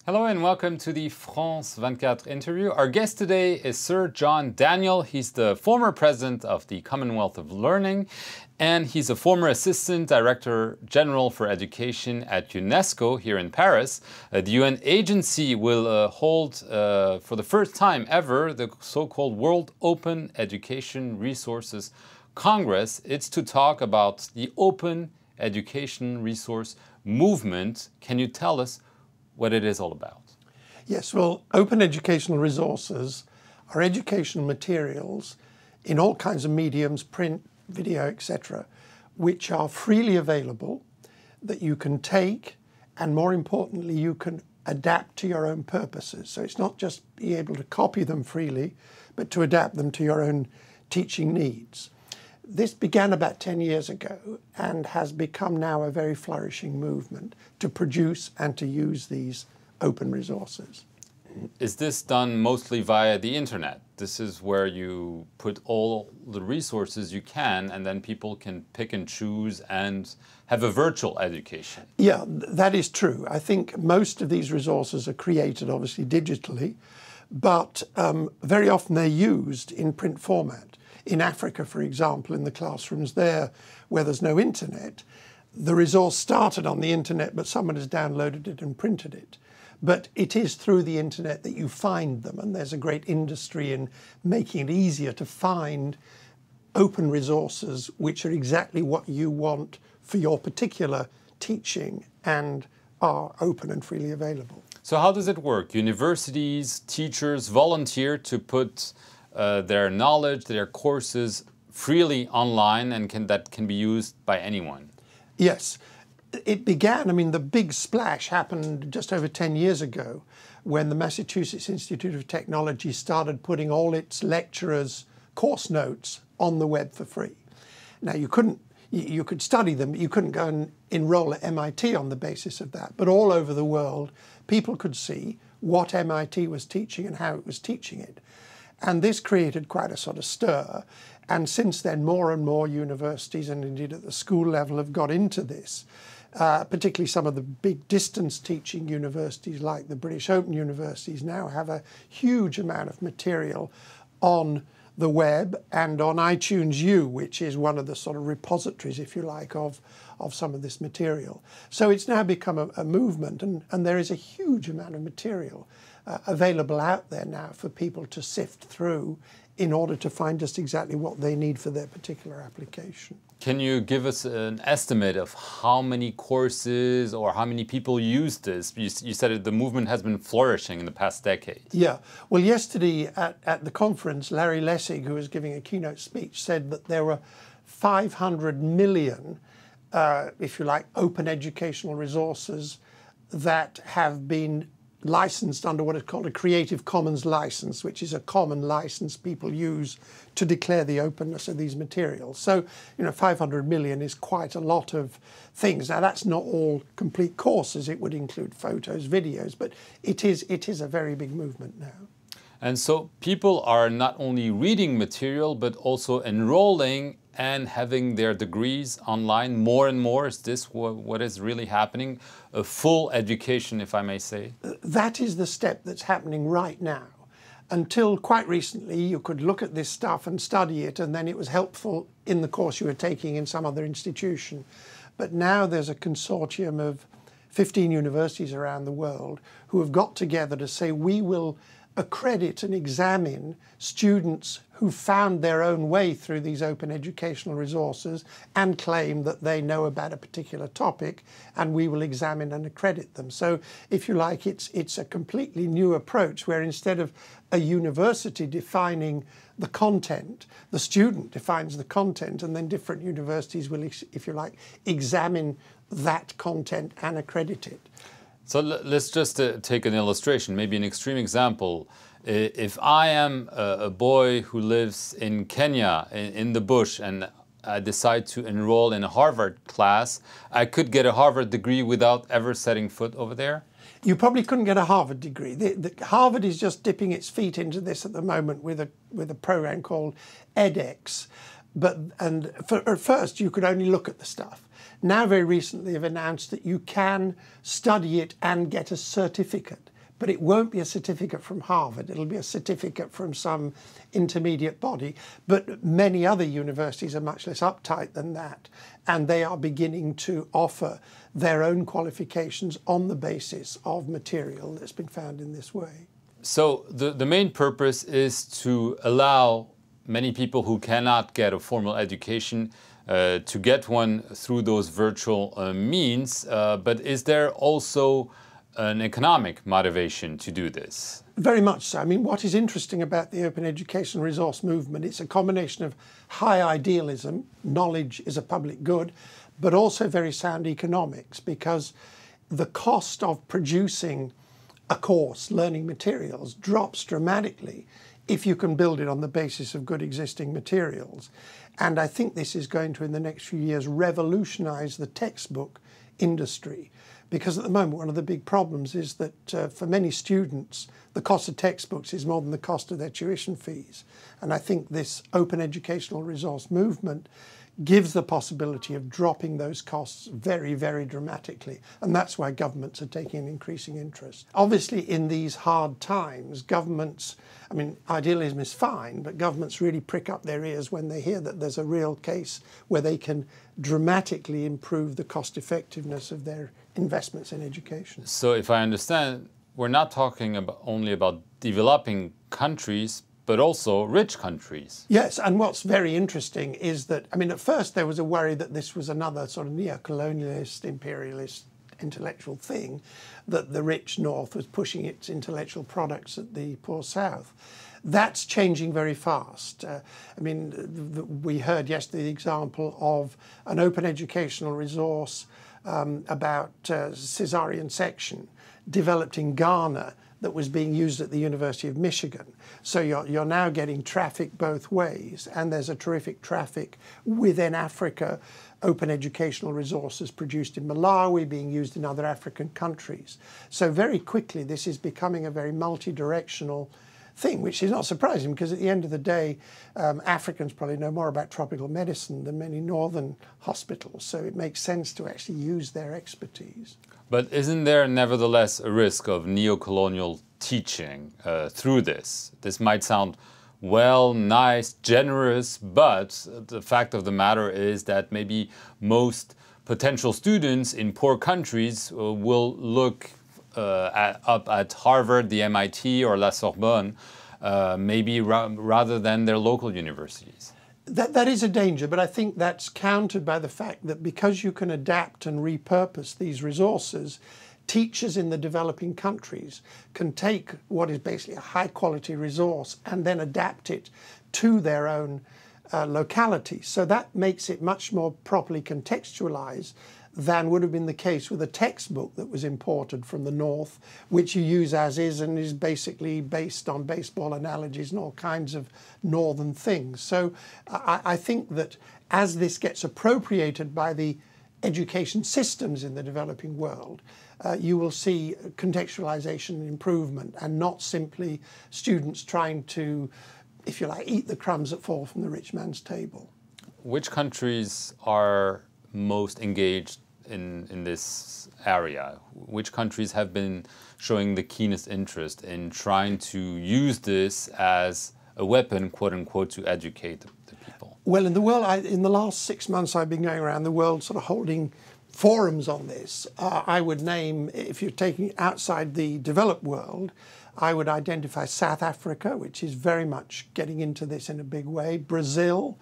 Hello and welcome to the France 24 interview. Our guest today is Sir John Daniel. He's the former president of the Commonwealth of Learning, and he's a former Assistant Director General for Education at UNESCO here in Paris. The UN agency will hold, for the first time ever, the so-called World Open Education Resources Congress. It's to talk about the open education resource movement. Can you tell us what it is all about? Yes, well, open educational resources are educational materials in all kinds of mediums, print, video, etc., which are freely available, that you can take, and more importantly, you can adapt to your own purposes. So it's not just being able to copy them freely, but to adapt them to your own teaching needs. This began about 10 years ago and has become now a very flourishing movement to produce and to use these open resources. Is this done mostly via the internet? This is where you put all the resources you can, and then people can pick and choose and have a virtual education. Yeah, that is true. I think most of these resources are created obviously digitally, but very often they're used in print format. In Africa, for example, in the classrooms there where there's no internet, the resource started on the internet, but someone has downloaded it and printed it. But it is through the internet that you find them, and there's a great industry in making it easier to find open resources which are exactly what you want for your particular teaching and are open and freely available. So how does it work? Universities, teachers volunteer to put their knowledge, their courses freely online, and that can be used by anyone? Yes. It began, I mean, the big splash happened just over 10 years ago when the Massachusetts Institute of Technology started putting all its lecturers' course notes on the web for free. Now, you could study them, but you couldn't go and enroll at MIT on the basis of that. But all over the world, people could see what MIT was teaching and how it was teaching it. And this created quite a sort of stir. And since then, more and more universities, and indeed at the school level, have got into this. Particularly some of the big distance teaching universities like the British Open universities now have a huge amount of material on the web and on iTunes U, which is one of the sort of repositories, if you like, of some of this material. So it's now become a movement, and there is a huge amount of material available out there now for people to sift through in order to find just exactly what they need for their particular application. Can you give us an estimate of how many courses or how many people use this? You said the movement has been flourishing in the past decade. Yeah. Well, yesterday at the conference, Larry Lessig, who was giving a keynote speech, said that there were 500 million, if you like, open educational resources that have been licensed under what is called a Creative Commons license, which is a common license people use to declare the openness of these materials. So, 500 million is quite a lot of things. Now, that's not all complete courses. It would include photos, videos, but it is a very big movement now. And so people are not only reading material, but also enrolling and having their degrees online more and more. Is this what is really happening? A full education, if I may say? That is the step that's happening right now. Until quite recently, you could look at this stuff and study it, and then it was helpful in the course you were taking in some other institution. But now there's a consortium of 15 universities around the world who have got together to say, we will accredit and examine students who found their own way through these open educational resources and claim that they know about a particular topic, and we will examine and accredit them. So, if you like, it's a completely new approach where instead of a university defining the content, the student defines the content, and then different universities will, if you like, examine that content and accredit it. So let's just take an illustration, maybe an extreme example. If I am a boy who lives in Kenya, in the bush, and I decide to enroll in a Harvard class, I could get a Harvard degree without ever setting foot over there? You probably couldn't get a Harvard degree. Harvard is just dipping its feet into this at the moment with a program called edX. At first you could only look at the stuff. Now very recently they've announced that you can study it and get a certificate. But it won't be a certificate from Harvard. It'll be a certificate from some intermediate body. But many other universities are much less uptight than that. And they are beginning to offer their own qualifications on the basis of material that's been found in this way. So the main purpose is to allow many people who cannot get a formal education to get one through those virtual means. But is there also an economic motivation to do this? Very much so. I mean, what is interesting about the open education resource movement, it's a combination of high idealism, knowledge is a public good, but also very sound economics, because the cost of producing a course, learning materials, drops dramatically if you can build it on the basis of good existing materials. And I think this is going to, in the next few years, revolutionize the textbook industry. Because at the moment, one of the big problems is that for many students, the cost of textbooks is more than the cost of their tuition fees. And I think this open educational resource movement gives the possibility of dropping those costs very, very dramatically. And that's why governments are taking an increasing interest. Obviously, in these hard times, governments, I mean, idealism is fine, but governments really prick up their ears when they hear that there's a real case where they can dramatically improve the cost effectiveness of their investments in education. So if I understand, we're not talking only about developing countries, but also rich countries. Yes, and what's very interesting is that, I mean, at first there was a worry that this was another sort of neocolonialist, imperialist, intellectual thing, that the rich North was pushing its intellectual products at the poor South. That's changing very fast. I mean, we heard yesterday the example of an open educational resource about caesarean section developed in Ghana that was being used at the University of Michigan. So you're now getting traffic both ways, and there's a terrific traffic within Africa, open educational resources produced in Malawi being used in other African countries. So very quickly this is becoming a very multi-directional thing, which is not surprising because at the end of the day, Africans probably know more about tropical medicine than many northern hospitals, so it makes sense to actually use their expertise. But isn't there nevertheless a risk of neocolonial teaching through this? This might sound well, nice, generous, but the fact of the matter is that maybe most potential students in poor countries will look up at Harvard, the MIT, or La Sorbonne, maybe rather than their local universities. That is a danger, but I think that's countered by the fact that because you can adapt and repurpose these resources, teachers in the developing countries can take what is basically a high-quality resource and then adapt it to their own locality. So that makes it much more properly contextualized than would have been the case with a textbook that was imported from the north, which you use as is and is basically based on baseball analogies and all kinds of northern things. So I think that as this gets appropriated by the education systems in the developing world, you will see contextualization and improvement, and not simply students trying to, if you like, eat the crumbs that fall from the rich man's table. Which countries are most engaged in this area? Which countries have been showing the keenest interest in trying to use this as a weapon, quote unquote, to educate the people? Well, in the world, in the last 6 months I've been going around the world sort of holding forums on this. I would name, if you're taking outside the developed world, I would identify South Africa, which is very much getting into this in a big way. Brazil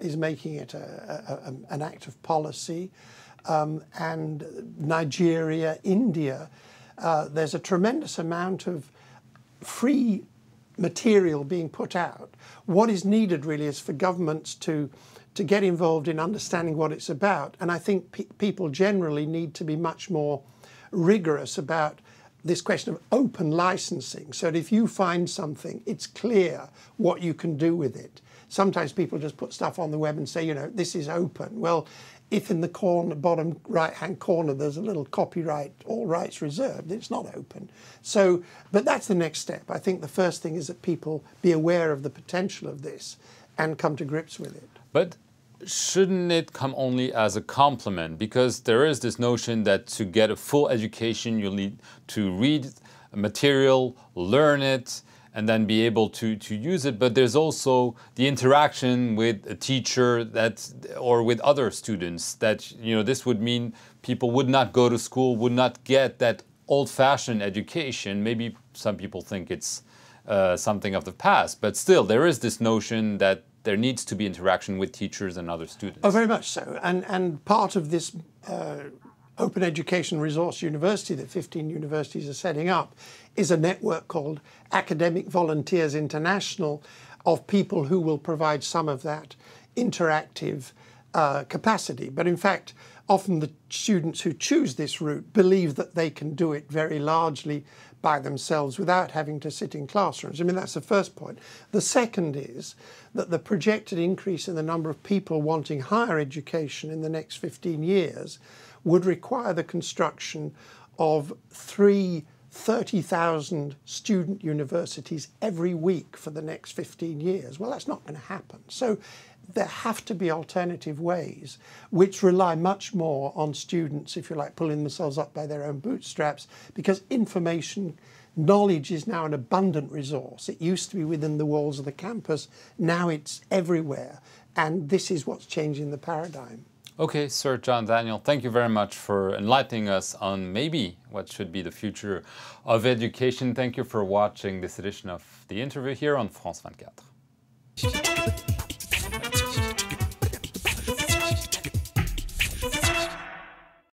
is making it an act of policy. And Nigeria, India. There's a tremendous amount of free material being put out. What is needed really is for governments to get involved in understanding what it's about. And I think people generally need to be much more rigorous about this question of open licensing, so that if you find something, it's clear what you can do with it. Sometimes people just put stuff on the web and say, you know, this is open. Well, if in the corner, bottom right-hand corner, there's a little copyright, all rights reserved, it's not open. So, but that's the next step. I think the first thing is that people be aware of the potential of this and come to grips with it. But shouldn't it come only as a complement? Because there is this notion that to get a full education, you'll need to read a material, learn it, and then be able to use it. But there's also the interaction with a teacher or with other students that, this would mean people would not go to school, would not get that old-fashioned education. Maybe some people think it's something of the past, but still there is this notion that there needs to be interaction with teachers and other students. Oh, very much so. And part of this Open Education Resource University that 15 universities are setting up is a network called Academic Volunteers International of people who will provide some of that interactive capacity. But in fact, often the students who choose this route believe that they can do it very largely by themselves without having to sit in classrooms. I mean, that's the first point. The second is that the projected increase in the number of people wanting higher education in the next 15 years would require the construction of 30,000 student universities every week for the next 15 years. Well, that's not going to happen. So there have to be alternative ways which rely much more on students, if you like, pulling themselves up by their own bootstraps, because information, knowledge is now an abundant resource. It used to be within the walls of the campus. Now it's everywhere. And this is what's changing the paradigm. Okay, Sir John Daniel, thank you very much for enlightening us on maybe what should be the future of education. Thank you for watching this edition of The Interview here on France 24.